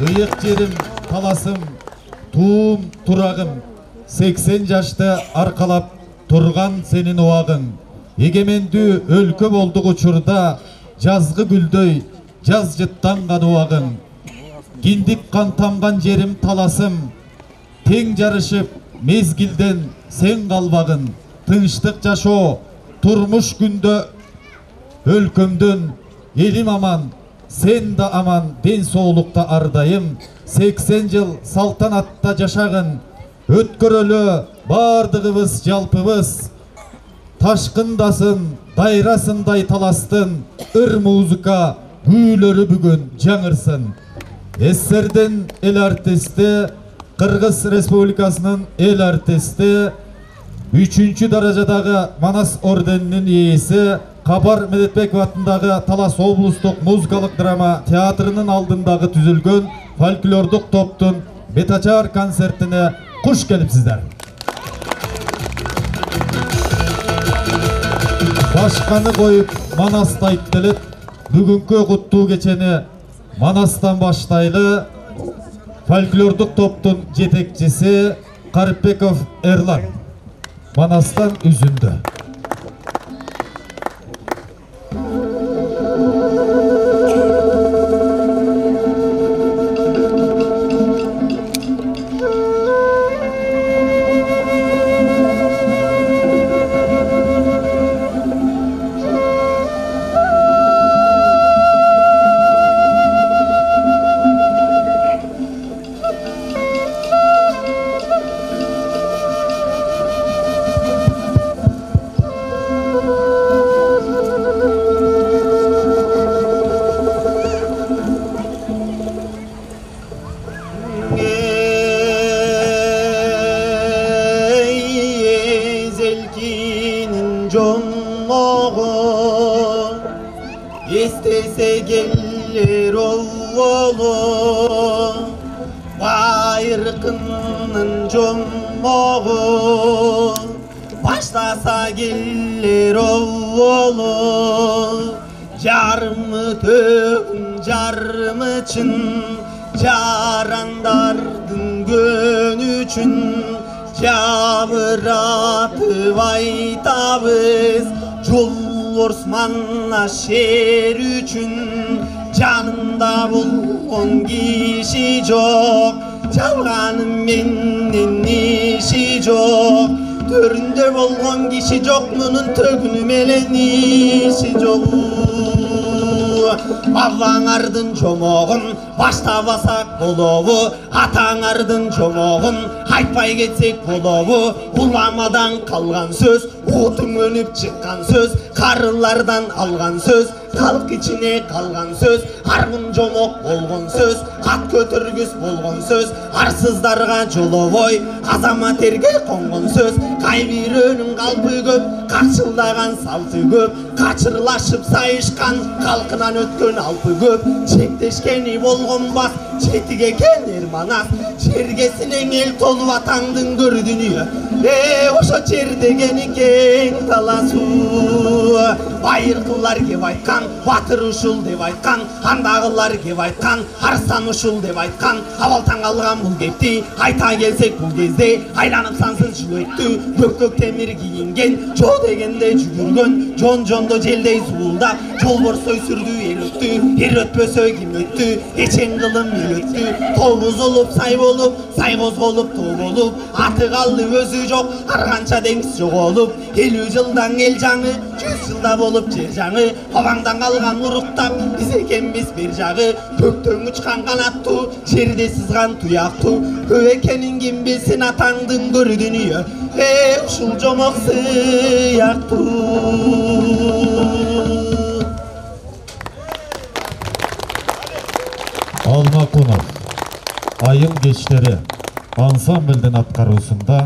Iyik jerim, talasım, tuğum, turagım, 80 yaşta arkalap turgan senin oğağın. Egemendü өлkө болдук учурда, жазгы гүлдөй, жаз жыттанган оğağın. Киндик кан тамган жерим таласым, тең жарышып, мезгилден сен калбагын. Тынчтык жашоо, турмуш күндө өлкөмдөн элим аман, sen de aman, den soğulukta ardayım. 80 yıl saltanatta жашагын, өткөрөлө бардыгыбыз жалпыбыз. Taşkındasın, dayrasınday talastın, ır muzika, büyülörü bugün жаңырсын. SSR'den el artisti, Kırgız Respublikasının el artisti, 3. darajadagı Manas ordeninin iyisi, Kabar Medetbekov атындагы Талас облустук музыкалык драма театрынын алдындагы түзүлгөн фольклордук топтун Бетачар концертине куш келипсиздер. Башканы коюп Манаста айттылыт. Бүгүнкү куттуу кечени Манастан баштайлы. Фольклордук топтун жетекчиси Карипбеков Эрлан Манастан үзүндү. İstese gelir oğlu bayrağının comoğu başlasa gelir oğlu jarımı tövün jarımı için jarandardın gön üçün jabıratıp aytabız jol Osman'a şer üçün canında bulgun kişi çok çalganın menden işi çok töründe bulgun kişi çok bunun tökünü melen işi çok Babaңардын жомоғын башта басак болобу атаңардын жомоғын айтпай кетсек болобу уламадан калган сөз отуң өнүп чыккан сөз карылардан алган сөз халк ичине калган сөз армын жомок болгон сөз ат көтөргүс болгон сөз арсыздарга жолобой азамат эрге конгон сөз кайбирөөнүн калпы көп карчылдаган салты көп качырлашып сайышкан калкынан өткөн алпы көп чектешкени болгонбас четиге келер манас жергесинен эл толуп атаңдын көр дүнүйө ошо жер дегени кең таласуу байыркылар кеп айткан батыр ушул деп айткан андагылар кеп айткан арстан ушул деп айткан абалтан калган бул кепти айта келсек бул кезде айланып сансыз жыл өттү көк темир кийинген жоо дегенде жүгүргөн жондо желдей зуулдап жол борсой сүрдү эл өттү эр өтпөсө ким өттү эчең кылым эл өттү тоо бузулуп сай козголуп тоо болуп аты калды өзү жок ар канча деңиз жоголуп 50 жылдан эл жаңы 100 жылда болуп жер жаңы бабаңдан калган уруктап биз экенбиз бер жагы көктөн учкан канаттуу жерде сызган туяктуу көп экенин ким билсин атаңдын көр дүнүйө ушул жомок сыяктуу Almakunov Ayın Geçleri Ansambelden atkaruusunda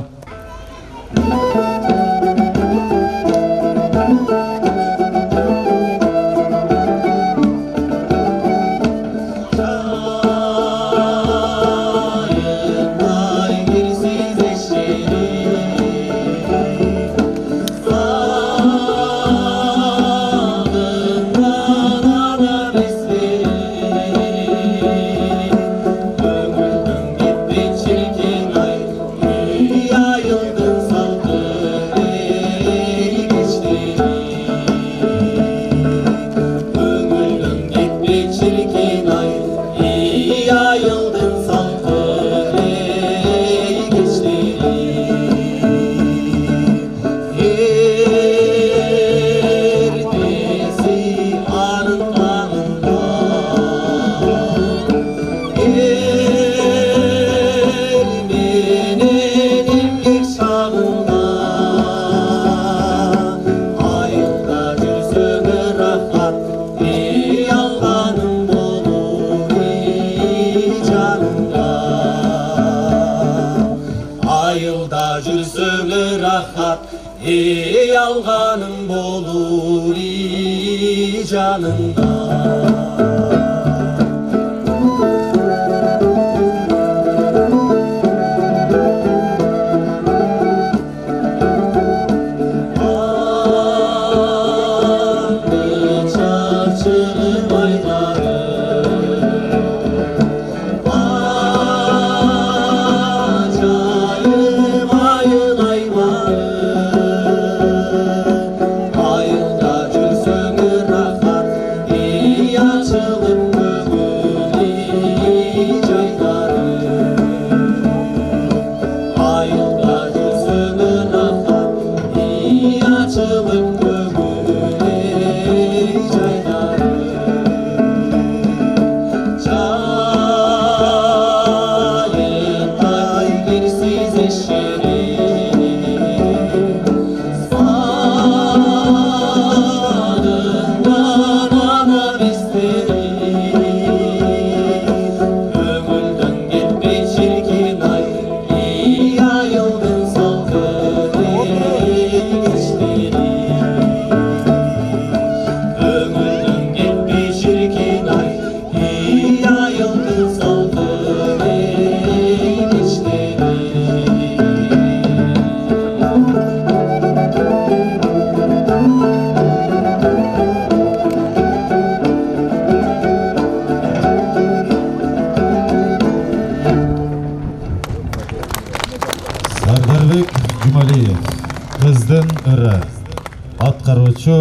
rahat, ey alğanın bolur canında. Сардarbek Jumaliyev, qizdan iri, atqaruvchi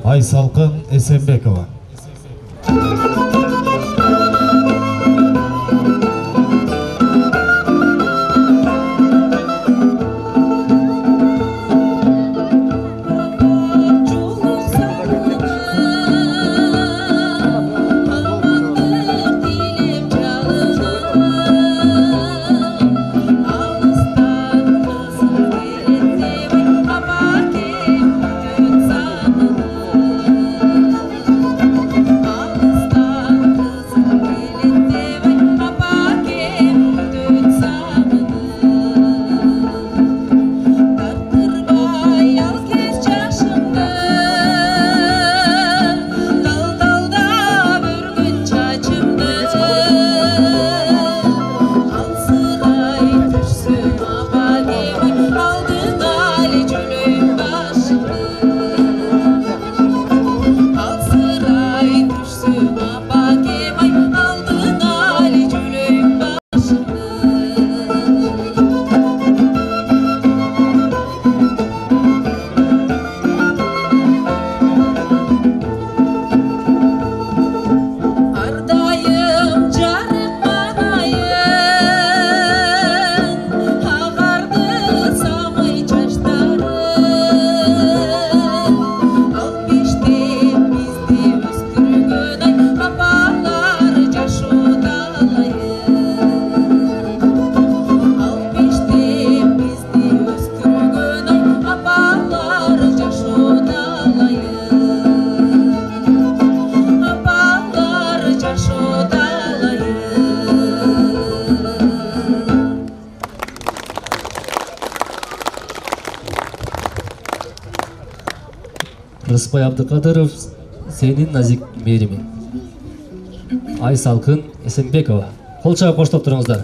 Aysalqin Esenbekova. Rıspay Abdülkadirov, senin nazik merimin. Aysalqin Esenbekova. Qol chaqib boshlab turingizlar.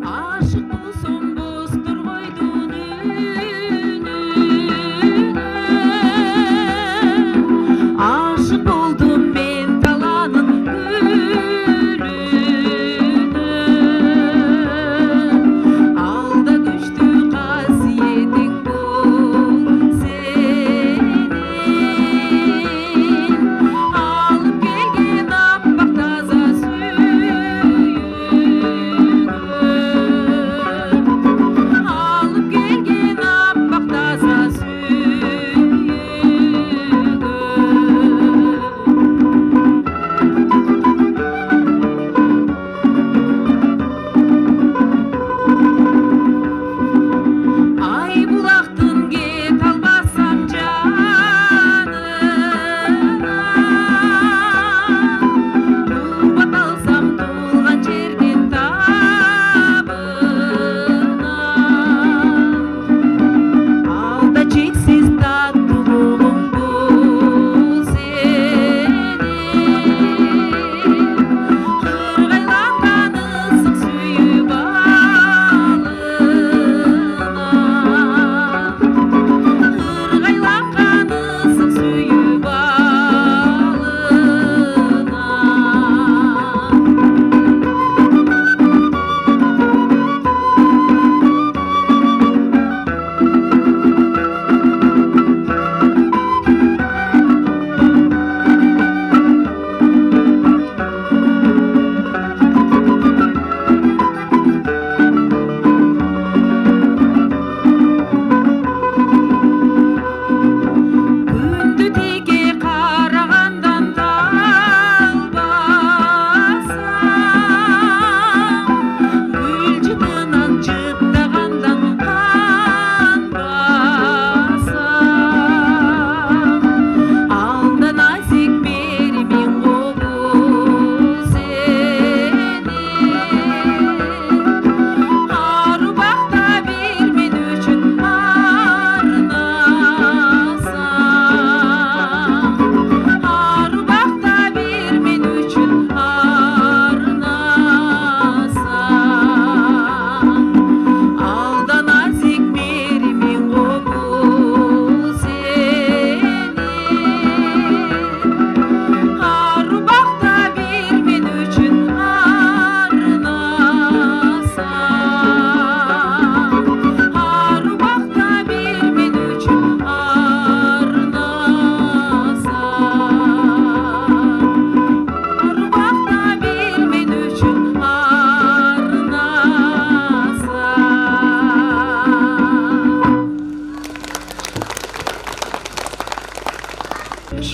Aşık olsun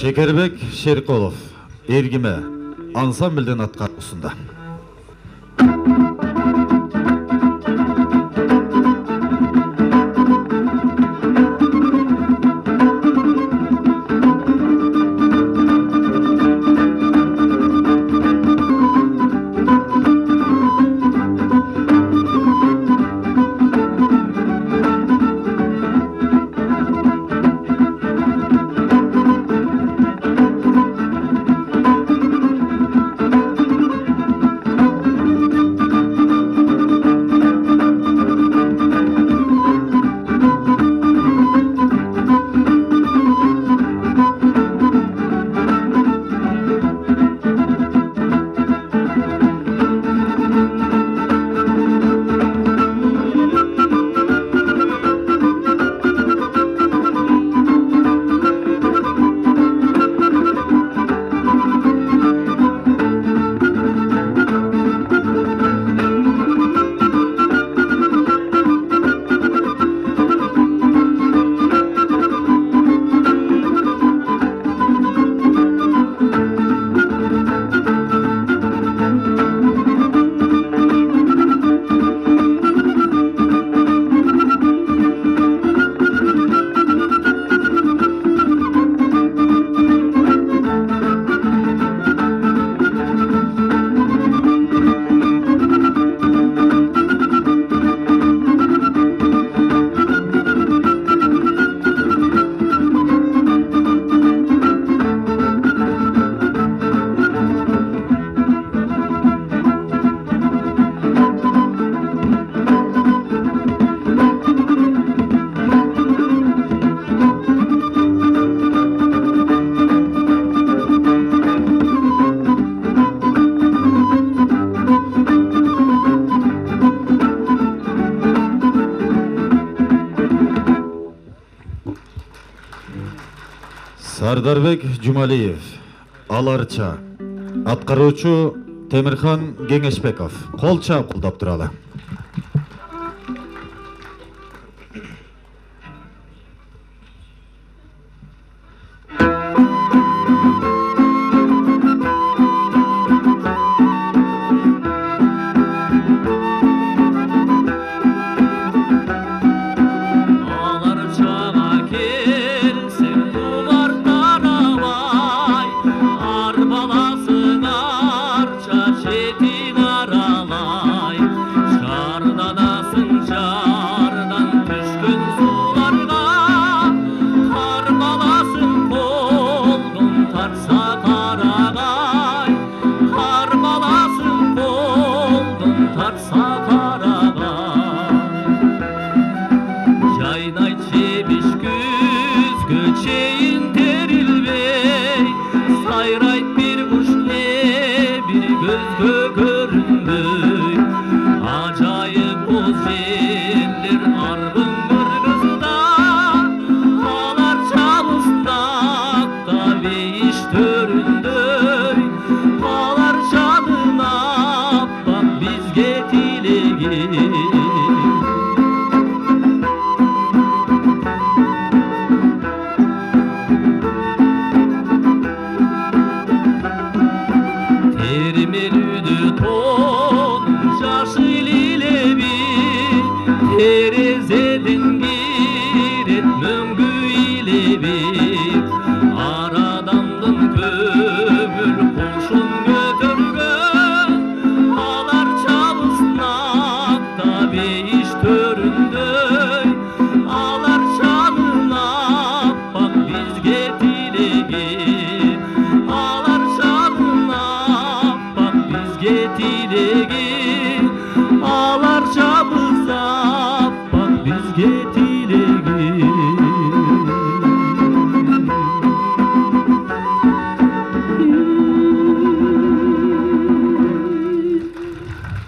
Шекербек Шериколов, Эргиме, ансамбльден аткаруусунда. Сардарбек Жумалиев, Аларча, аткаруучу Темирхан Кеңешбеков, кол чаап колдоп туралы.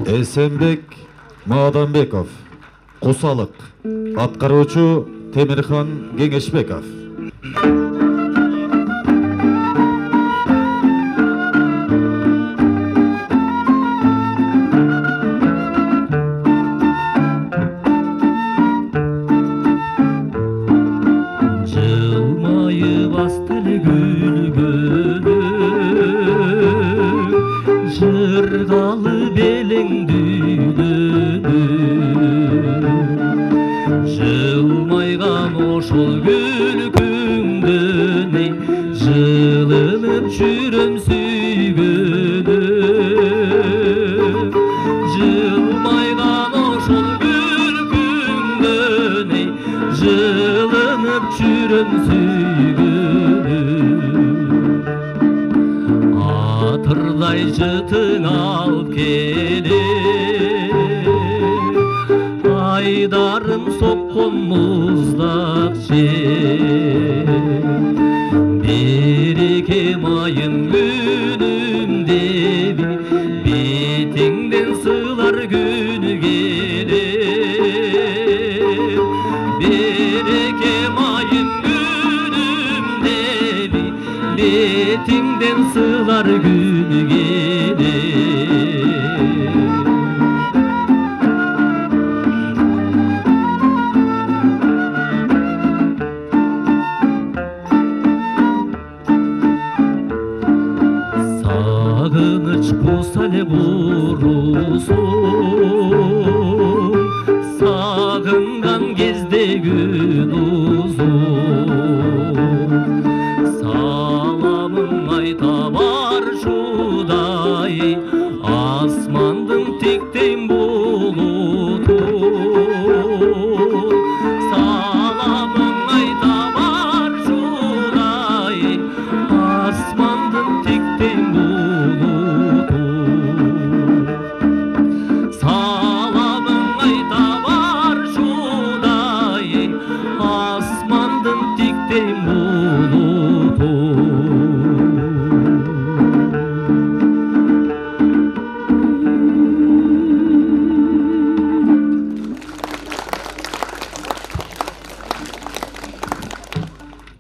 Эсенбек Маданбеков, Кусалык, аткаруучу Темирхан Кеңешбеков. Жылмайып астылы гүл элең дүйнөнү жылмайган ошол күлкүңдөн эй жылынып жүрөм сүйгөнү жылмайган ошол күлкүңдөн эй жылынып жүрөм сүйгөнү атырдай жытың алып келем айдарым соккон муздак жер берекем айым күнүм деби бетиңден сыйлар күн келер берекем айым күнүм деби бетиңден сыйлар күн келер сагыныч куса эле курусун сагынган кезде күн узун саламын айта барчудай асмандын тиктейм булутун саламын айта барчудай асмандын тиктейм булутун саламын айта барчудай асмандын тиктейм булутун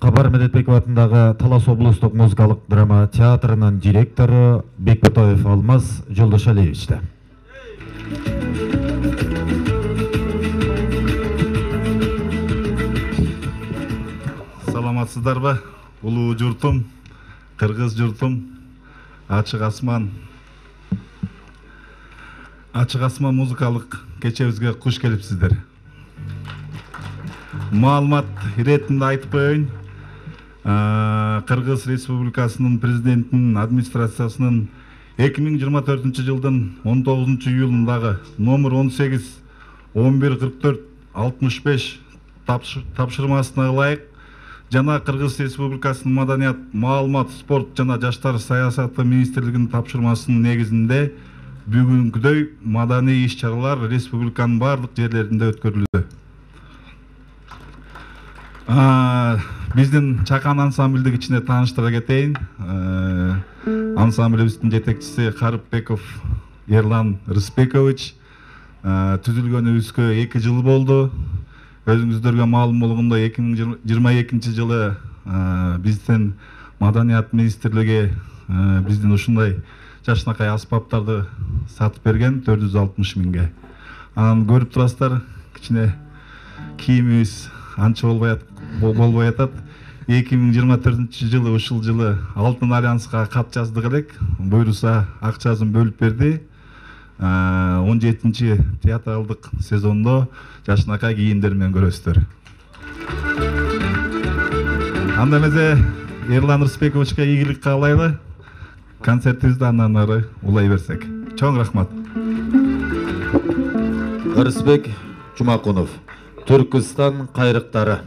Кабар Медетбеков атындагы Талас облустук музыкалык драма театрынын директору Бекбутоев Алмаз Жолдошалиевичте. Саламатсыздарбы, улуу журтум, кыргыз журтум, Ачык Асман музыкалык кечебизге куш келипсиздер. Маалымат иретинде айтып коеюн. Кыргыз Республикасынын президентинин администрациясынын 2024 жылдын 19 июлундагы номер 18 1144 65 тапшырмасына ылайык жана Кыргыз Республикасынын Маданият, Маалымат, спорт жана жаштар саясаты министрлигинин тапшырмасынын негизинде бүгүнкүдөй маданий иш-чаралар республиканын бардык жерлеринде өткөрүлүүдө. Биздин чакан ансамблдик ичине тааныштыра кетейин. Ансамблибиздин жетекчиси Карыпбеков Ерлан Рысбекович. Түзүлгөнүбүзгө 2 жыл болду. Өзүңүздөргө маалым болгондой 2022 жылы биздин Маданият министрлиги биздин ушундай жашынакай аспаптарды сатып берген 460 миңге. Анан көрүп турасыздар, кичине кийимибиз анча болбой атат. 2024 жылы ушул жылы Алтын Альянска кат жаздык элек. Буйруса акчасын бөлүп берди. 17-чи театралдык сезондо жашынакай кийимдер менен көрөсүздөр. Анда эмесе Ерлан Рысбековичке ийгилик каалайлы. Концертибизди андан ары улай берсек. Чоң рахмат. Рысбек Жумакунов, Түркістан кайрыктары.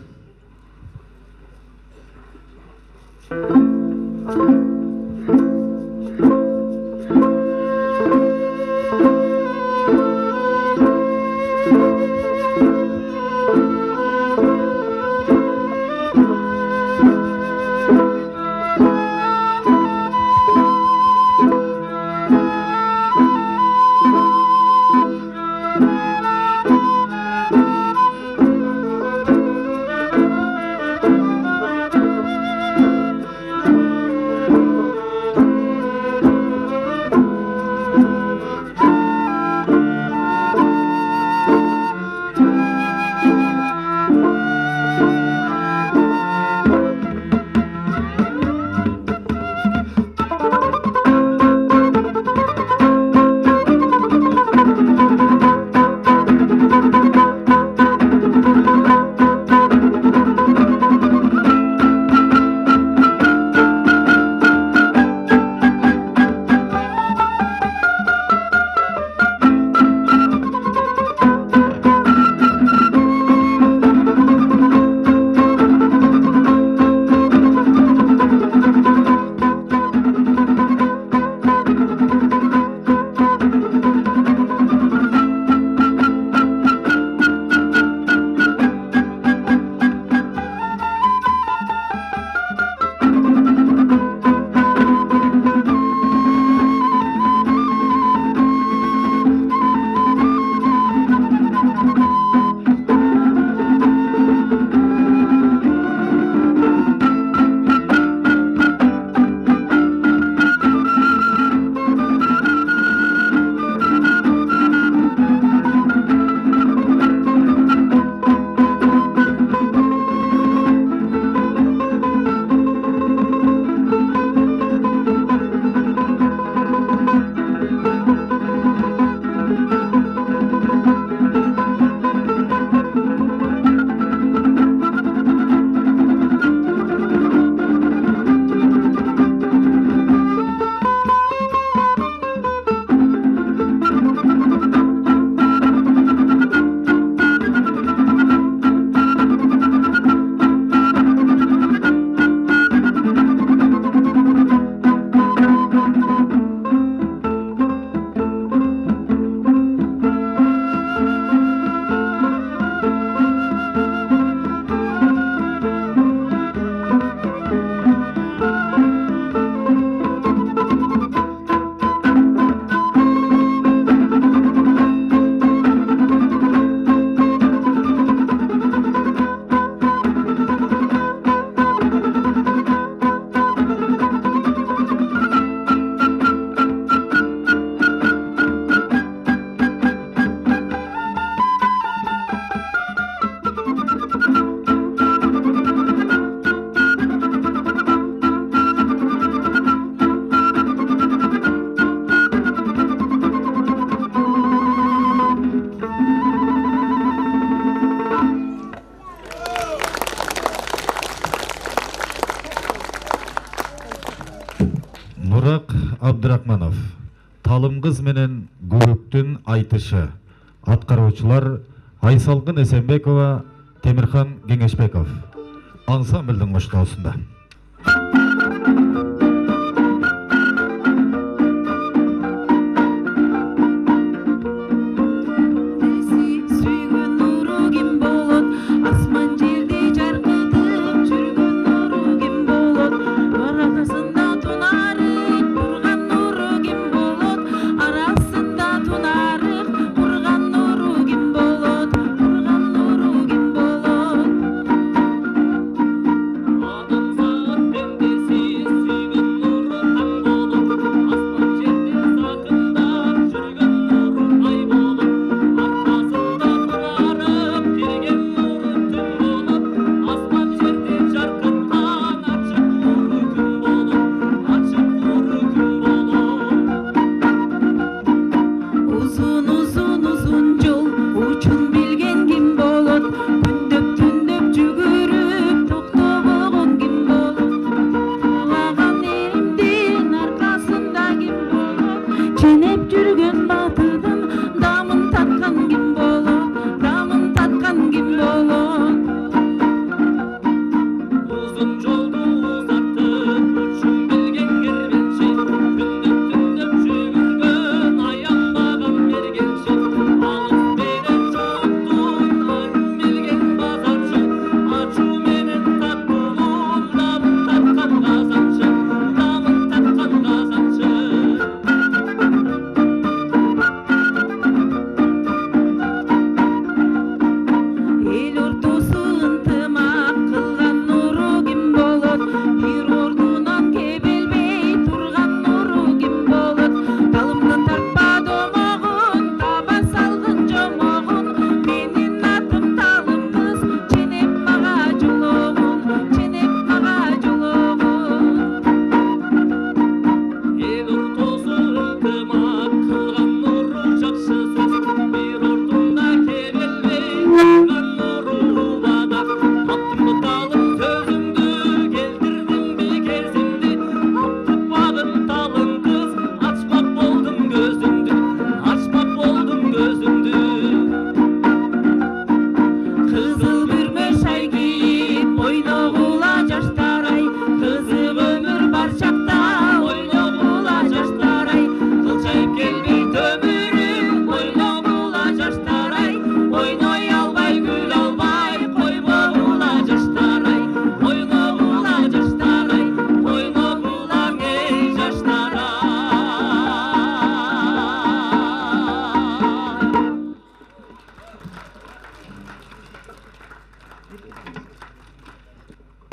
Абдрахманов, Талым кыз менен Күбүктүн айтышы. Аткаруучулар Айсалкын Эсенбекова, Темирхан Кеңешбеков. Ансамблдын коштоосунда.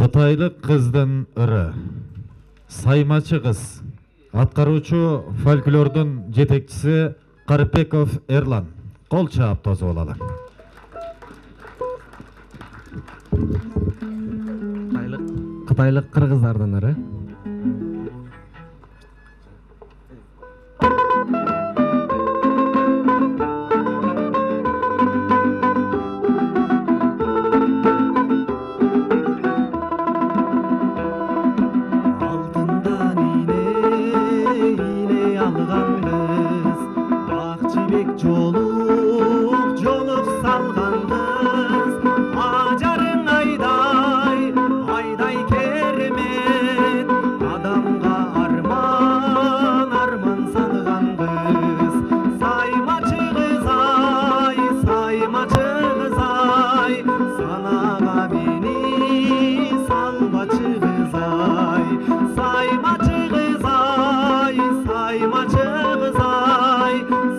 Кытайлык кыздын ыры. Саймачы кыз. Аткаруучу фольклордун жетекчиси Карпеков Эрлан. Кол чаап тосуп алалы. Кытайлык кыргыздардын ыры.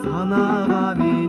Sanaga beni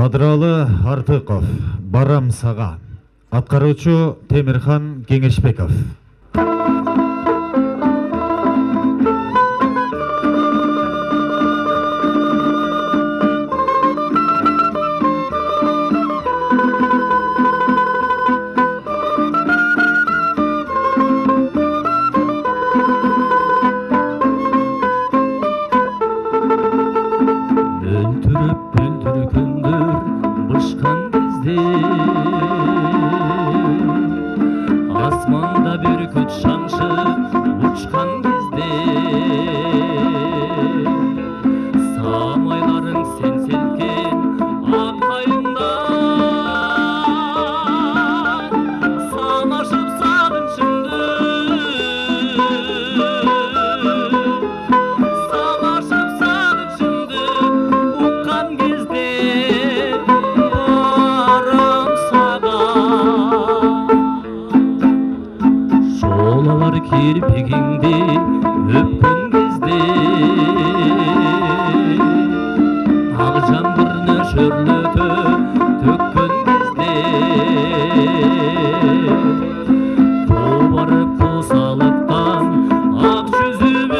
Кадыралы Артыков, барам сага. Аткаруучу Темирхан Кеңешбеков. Asmanda бүркүт шаңшып учкан кезде самайларың сен селкен ак кайыңда самашып сагынчымды уккан кезде барам сага. Şolalar kirpigingdi öpkün кезде ак жаңбыр нөшөрлөтө төккөн кезде кубарып кусалыктан ак жүзүбүз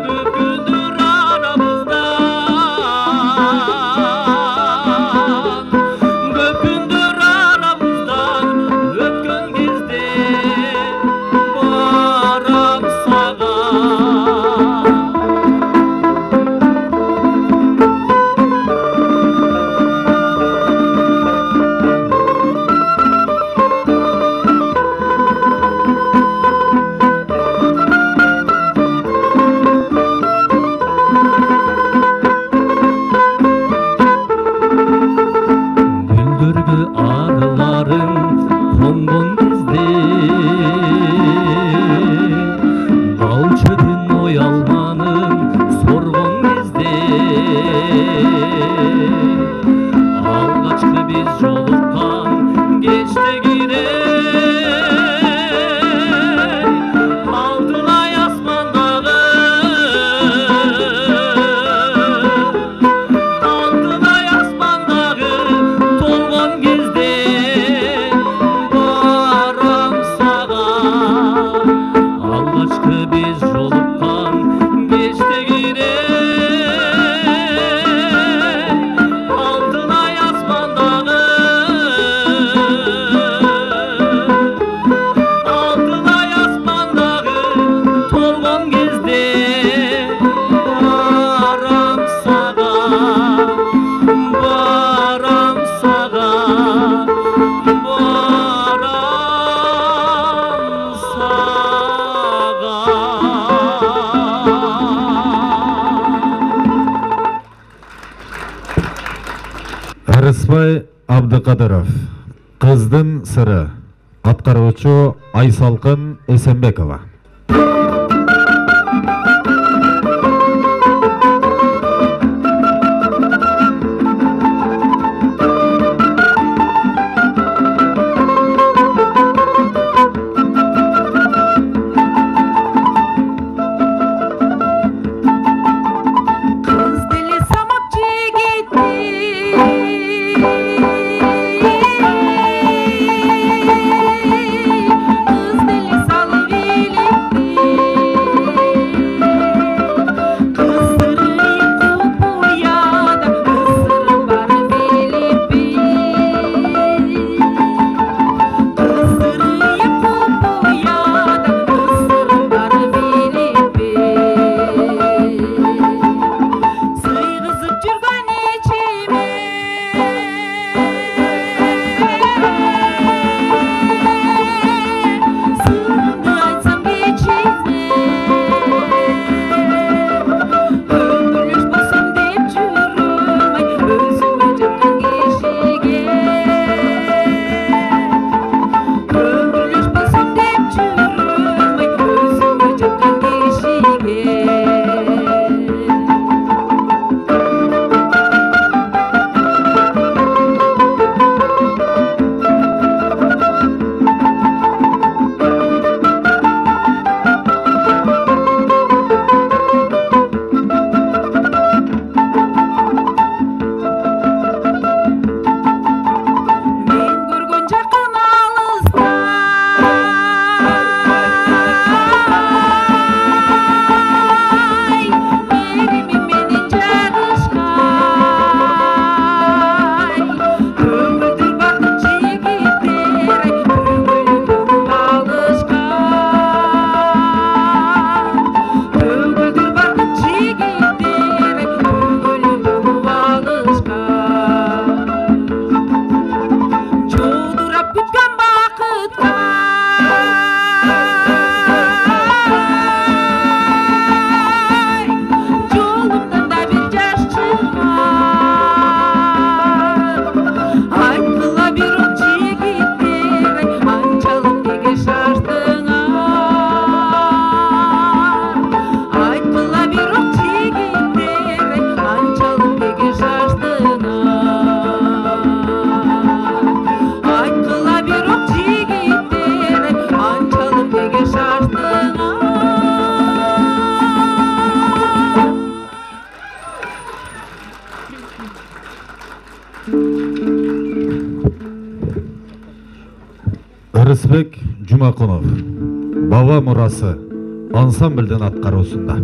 бүкүлдүр арамыздан бүкүлдүр арамыздан өткөн кезде барам сага. Гүлдөргө арыларың конгон кезде бал чөбүн оялманың соргон кезде алгачкы биз жолуккан кечтегидей алтынай асмандагы толгон кезде барам сага. Алгачкы биз жолуккан кечтегидей алтынай асмандагы толгон кезде барам сага. Барам сага, барам сага. Арыспай Абдыкадыров, кыздын сыры. Аткаруучу Айсалкын Эсенбекова. Kız dili samakçı gitti. Kız dili salıvili. Жұмақұнов, баба мұрасы ансамбльдің атқарусында.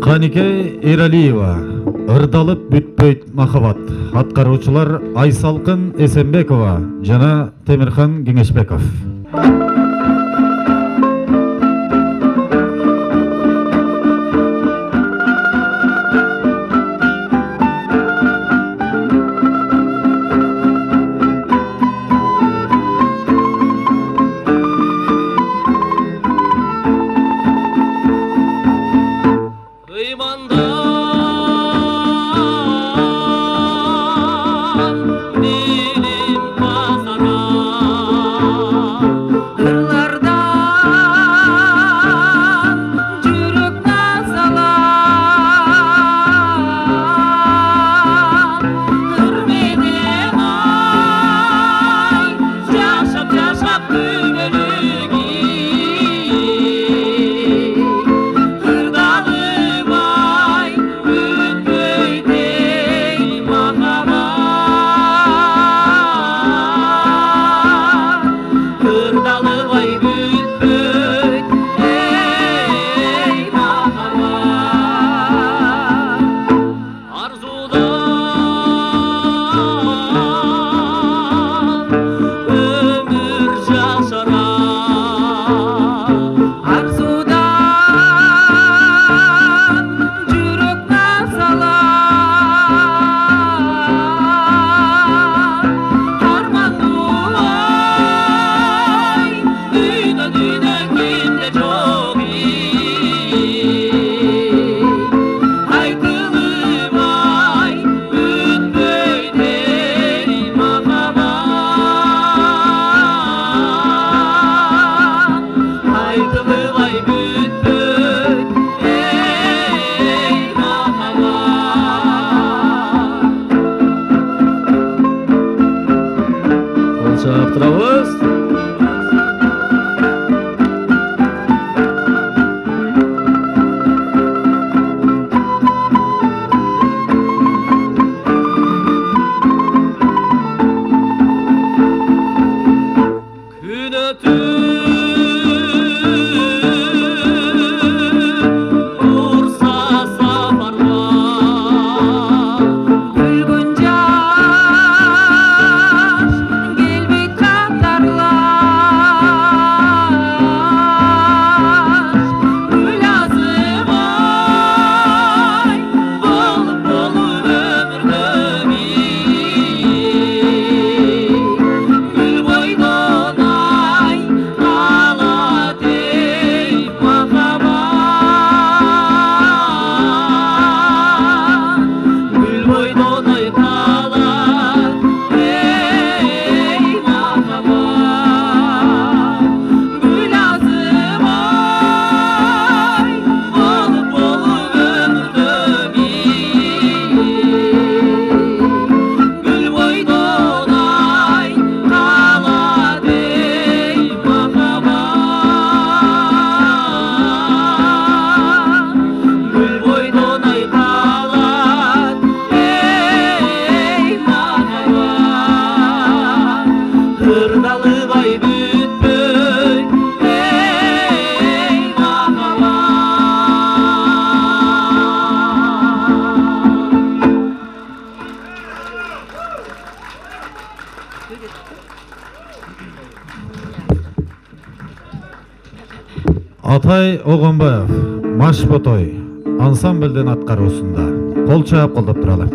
Қанике Ералиева, ырдалып бүтпөйт махаббат. Атқарушылар Айсалқын Эсенбекова жана Темирхан Кеңешбеков. Kıymandan dilim basara Атай Оғонбаев, Маш Ботой, ансамбльден аткаруусунда. Кол чаап колдоп туралы.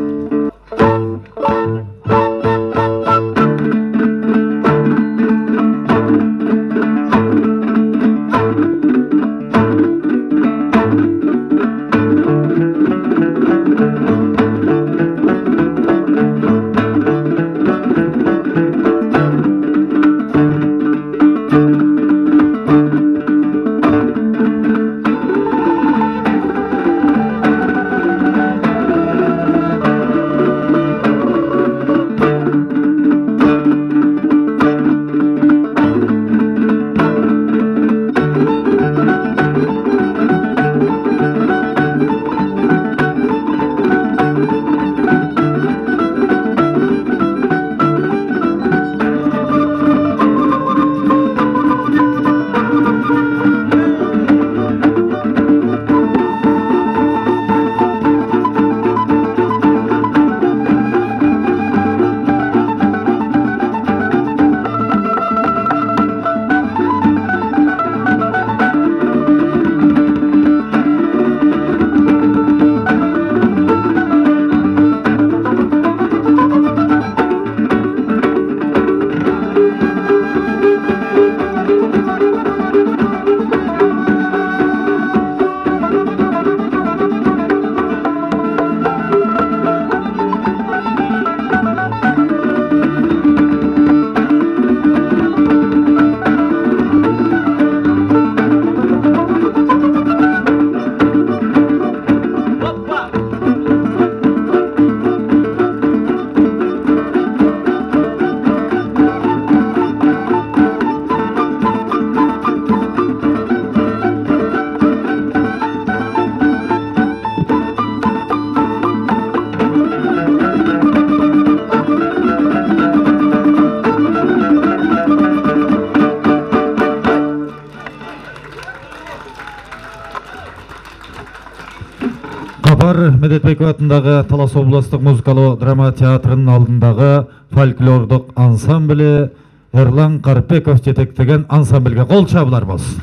Медетбеков атындағы Талас областық музыкалау драма театрының алдындағы фольклордық ансамблі Эрлан Карпеков жетектеген ансамбльге қол шабылар болсын.